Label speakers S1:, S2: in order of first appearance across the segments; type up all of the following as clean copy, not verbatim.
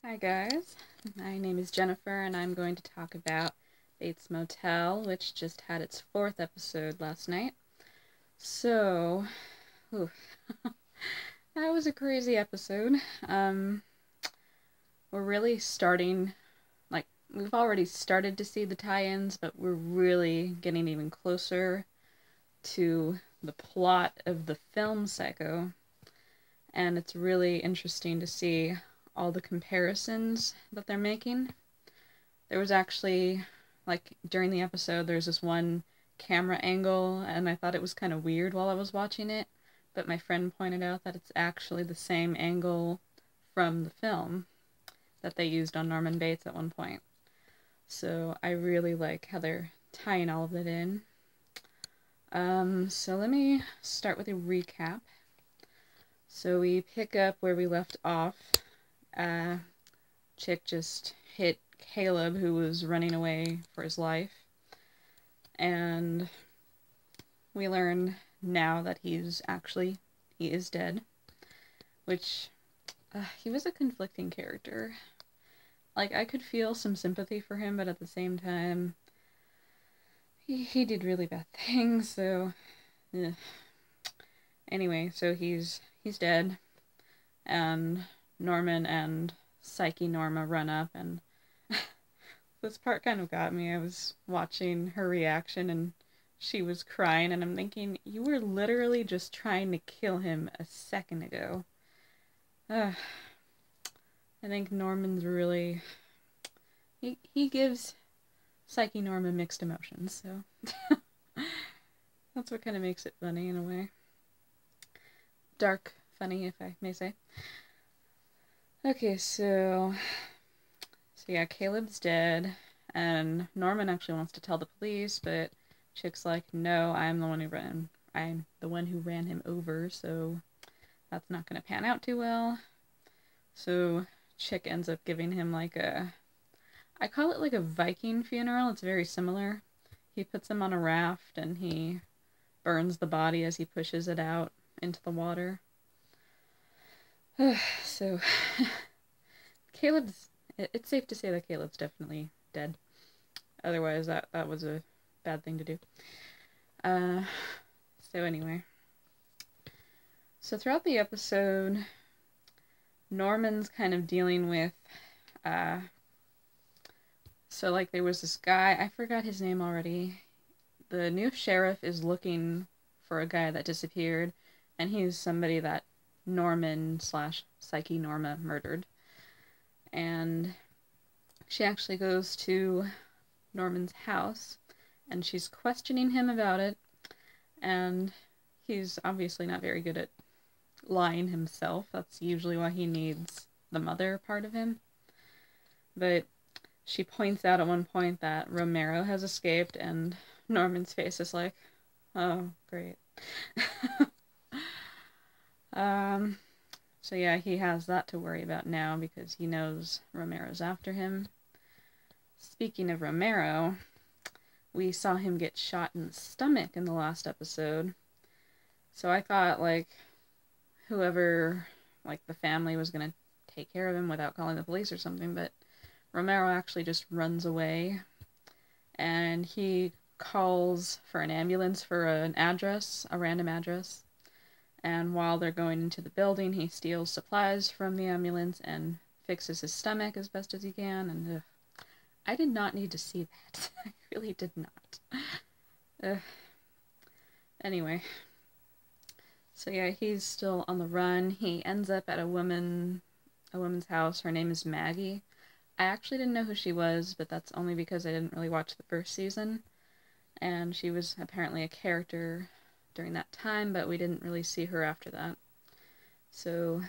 S1: Hi guys, my name is Jennifer and I'm going to talk about Bates Motel, which just had its 4th episode last night. So, oof, that was a crazy episode. We're really starting, we've already started to see the tie-ins, but we're really getting even closer to the plot of the film Psycho. And it's really interesting to see all the comparisons that they're making. There was actually, during the episode, there's this one camera angle, and I thought it was kind of weird while I was watching it, but my friend pointed out that it's actually the same angle from the film that they used on Norman Bates at one point. So I really like how they're tying all of it in. So let me start with a recap. So we pick up where we left off. Chick just hit Caleb, who was running away for his life, and we learn now that he is dead, which, he was a conflicting character. I could feel some sympathy for him, but at the same time, he did really bad things, so, Anyway, so he's dead, and Norman and Psyche Norma run up, and this part kind of got me. I was watching her reaction, and she was crying, and I'm thinking, you were literally just trying to kill him a second ago. I think Norman's really... He gives Psyche Norma mixed emotions, so... That's what kind of makes it funny, in a way. Dark funny, if I may say. Okay, so yeah, Caleb's dead, and Norman actually wants to tell the police, but Chick's like, no, I'm the one who ran him over, so that's not gonna pan out too well. So Chick ends up giving him I call it like a Viking funeral. It's very similar. He puts him on a raft and he burns the body as he pushes it out into the water. So it's safe to say that Caleb's definitely dead. Otherwise, that was a bad thing to do. So anyway. So throughout the episode, Norman's kind of dealing with, there was this guy, I forgot his name already. The new sheriff is looking for a guy that disappeared, and he's somebody that Norman/Psyche Norma murdered. And she actually goes to Norman's house, and she's questioning him about it, and he's obviously not very good at lying himself. That's usually why he needs the mother part of him. But she points out at one point that Romero has escaped, and Norman's face is like, oh, great. So yeah, he has that to worry about now because he knows Romero's after him. Speaking of Romero, we saw him get shot in the stomach in the last episode. So I thought, whoever, the family was gonna take care of him without calling the police or something, but Romero actually just runs away, and he calls for an ambulance for a random address, and while they're going into the building, he steals supplies from the ambulance and fixes his stomach as best as he can, and I did not need to see that. I really did not. Anyway. So yeah, he's still on the run. He ends up at a woman's house. Her name is Maggie. I actually didn't know who she was, but that's only because I didn't really watch the first season. And she was apparently a character during that time, but we didn't really see her after that. So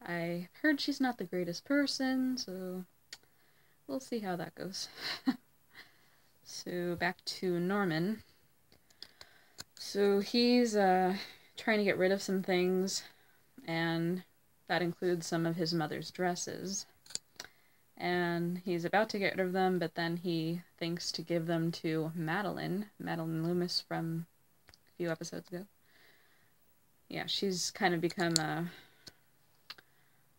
S1: I heard she's not the greatest person, so we'll see how that goes. So back to Norman. So he's trying to get rid of some things, and that includes some of his mother's dresses. And he's about to get rid of them, but then he thinks to give them to Madeline Loomis from a few episodes ago. Yeah, she's kind of become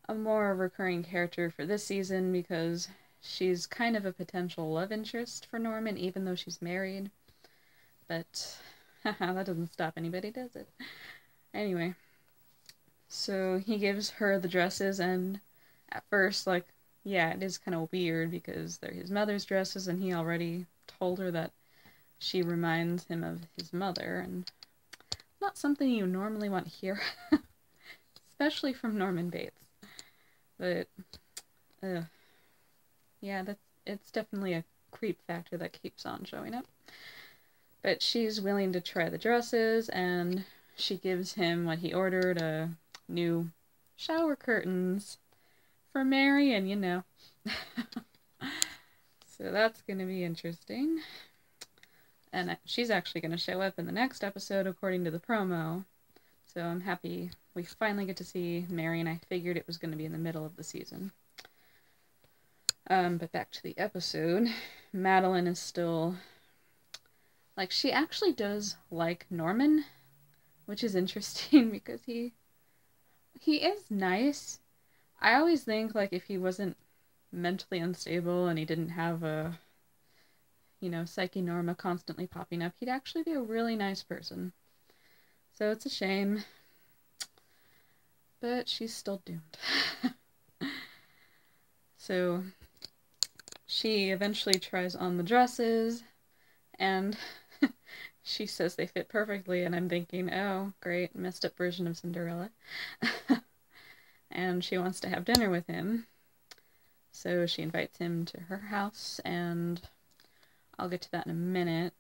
S1: a more recurring character for this season because she's kind of a potential love interest for Norman, even though she's married. But that doesn't stop anybody, does it? Anyway, so he gives her the dresses, and at first, like, yeah, it is kind of weird because they're his mother's dresses, and he already told her that she reminds him of his mother, and not something you normally want to hear, especially from Norman Bates. But, yeah, it's definitely a creep factor that keeps on showing up. But she's willing to try the dresses, and she gives him what he ordered, new shower curtains for Marion, you know. So that's going to be interesting. And she's actually going to show up in the next episode according to the promo. So I'm happy we finally get to see Marion. I figured it was going to be in the middle of the season. But back to the episode. Madeline is still... like, she actually does like Norman, which is interesting because he is nice. I always think, like, if he wasn't mentally unstable and he didn't have a, Psyche Norma constantly popping up, he'd actually be a really nice person. So it's a shame. But she's still doomed. So she eventually tries on the dresses, and she says they fit perfectly, and I'm thinking, oh, great, messed up version of Cinderella. And she wants to have dinner with him. So she invites him to her house, and I'll get to that in a minute.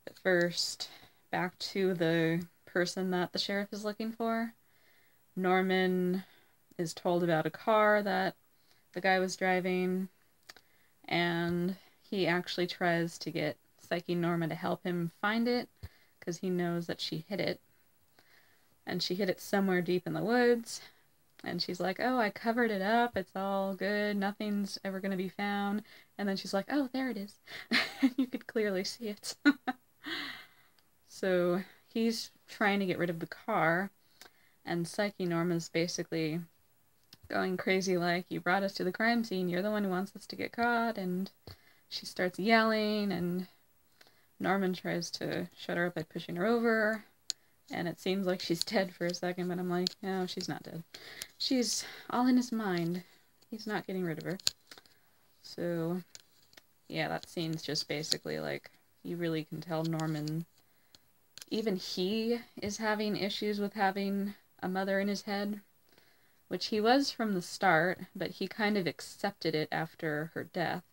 S1: But first, back to the person that the sheriff is looking for. Norman is told about a car that the guy was driving, and he actually tries to get Psyche Norma to help him find it, because he knows that she hid it. And she hid it somewhere deep in the woods. And she's like, oh, I covered it up. It's all good. Nothing's ever going to be found. And then she's like, oh, there it is. You could clearly see it. So he's trying to get rid of the car. And Psyche Norma's basically going crazy like, you brought us to the crime scene. You're the one who wants us to get caught. And she starts yelling. And Norman tries to shut her up by pushing her over. And it seems like she's dead for a second, but I'm like, no, she's not dead. She's all in his mind. He's not getting rid of her. So, yeah, that scene's just basically like, you really can tell Norman, even he is having issues with having a mother in his head, which he was from the start, but he kind of accepted it after her death.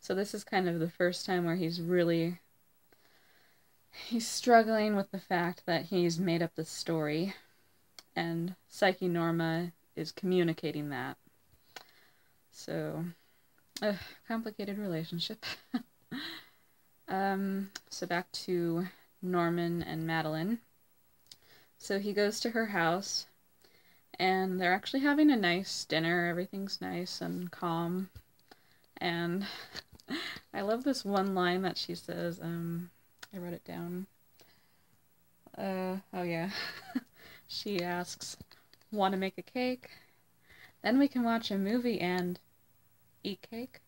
S1: So this is kind of the first time where he's struggling with the fact that he's made up this story, and Psyche Norma is communicating that. So, complicated relationship. So back to Norman and Madeline. So he goes to her house, and they're actually having a nice dinner. Everything's nice and calm. And I love this one line that she says, I wrote it down. Oh yeah. She asks, want to make a cake? Then we can watch a movie and eat cake.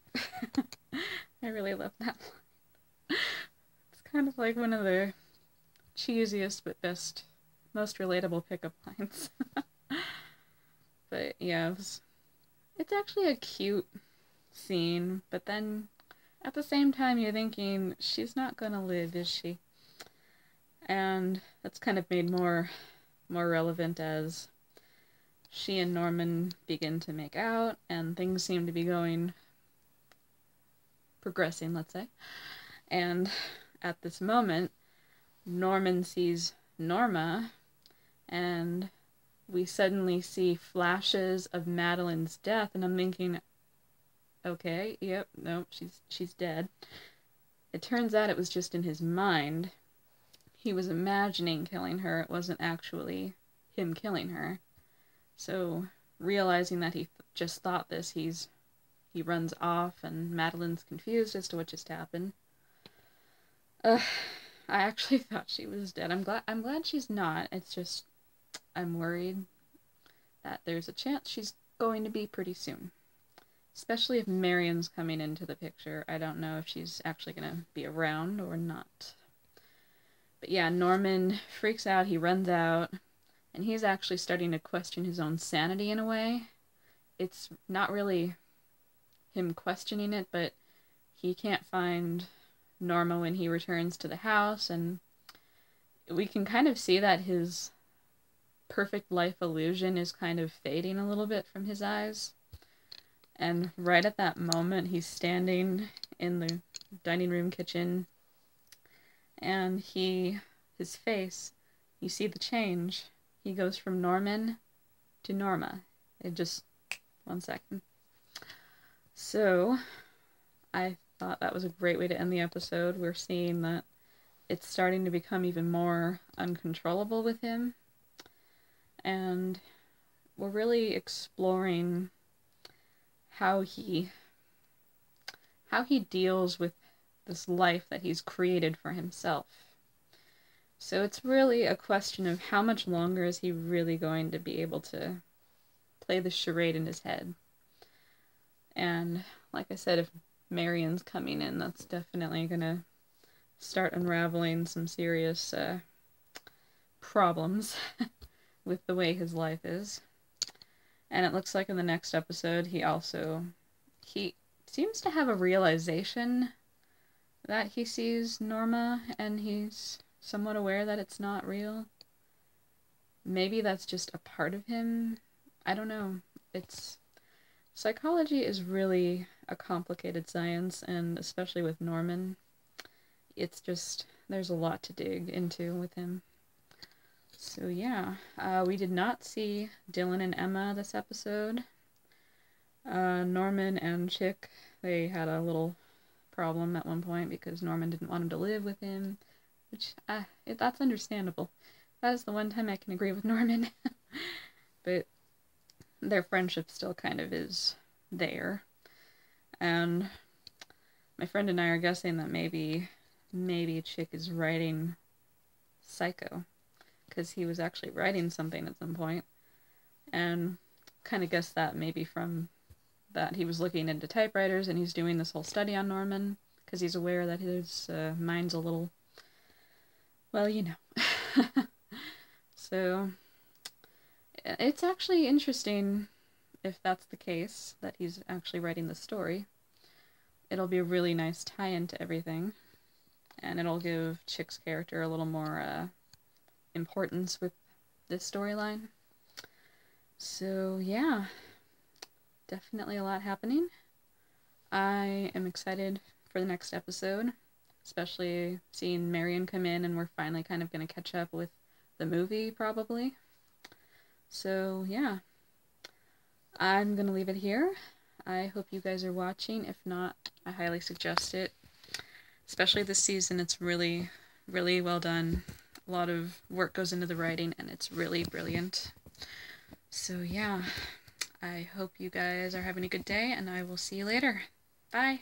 S1: I really love that line. It's kind of like one of the cheesiest but most relatable pickup lines. But yeah, it's actually a cute scene, but then at the same time you're thinking, she's not gonna live, is she? And that's kind of made more relevant as she and Norman begin to make out, and things seem to be progressing, let's say. And at this moment, Norman sees Norma, and we suddenly see flashes of Madeline's death, and I'm thinking, okay, yep, no, she's dead. It turns out it was just in his mind. He was imagining killing her. It wasn't actually him killing her. So, realizing that he just thought this, he runs off, and Madeline's confused as to what just happened. I actually thought she was dead. I'm glad she's not. It's just, I'm worried that there's a chance she's going to be pretty soon. Especially if Marion's coming into the picture. I don't know if she's actually going to be around or not. But yeah, Norman freaks out, he runs out, and he's actually starting to question his own sanity in a way. It's not really him questioning it, but he can't find Norma when he returns to the house, and we can kind of see that his perfect life illusion is kind of fading a little bit from his eyes. And right at that moment, he's standing in the dining room kitchen, and his face, you see the change. He goes from Norman to Norma. It just, 1 second. So, I thought that was a great way to end the episode. We're seeing that it's starting to become even more uncontrollable with him. And we're really exploring how he deals with this life that he's created for himself. So it's really a question of how much longer is he really going to be able to play the charade in his head. And like I said, if Marion's coming in, that's definitely gonna start unraveling some serious problems with the way his life is. And it looks like in the next episode, he seems to have a realization that he sees Norma, and he's somewhat aware that it's not real. Maybe that's just a part of him. I don't know. Psychology is really a complicated science, and especially with Norman, it's just, there's a lot to dig into with him. So yeah, we did not see Dylan and Emma this episode. Norman and Chick, they had a little problem at one point because Norman didn't want him to live with him, which, that's understandable. That is the one time I can agree with Norman. But their friendship still kind of is there. And my friend and I are guessing that maybe Chick is writing Psycho, because he was actually writing something at some point, and kind of guessed that maybe from that he was looking into typewriters and he's doing this whole study on Norman, because he's aware that his mind's a little, well, you know. So it's actually interesting if that's the case, that he's actually writing the story. It'll be a really nice tie-in to everything, and it'll give Chick's character a little more importance with this storyline. So yeah, definitely a lot happening. I am excited for the next episode, especially seeing Marion come in, and we're finally kind of going to catch up with the movie, probably. So yeah, I'm going to leave it here. I hope you guys are watching. If not, I highly suggest it. Especially this season, it's really, really well done. A lot of work goes into the writing, and it's really brilliant. So yeah, I hope you guys are having a good day, and I will see you later. Bye!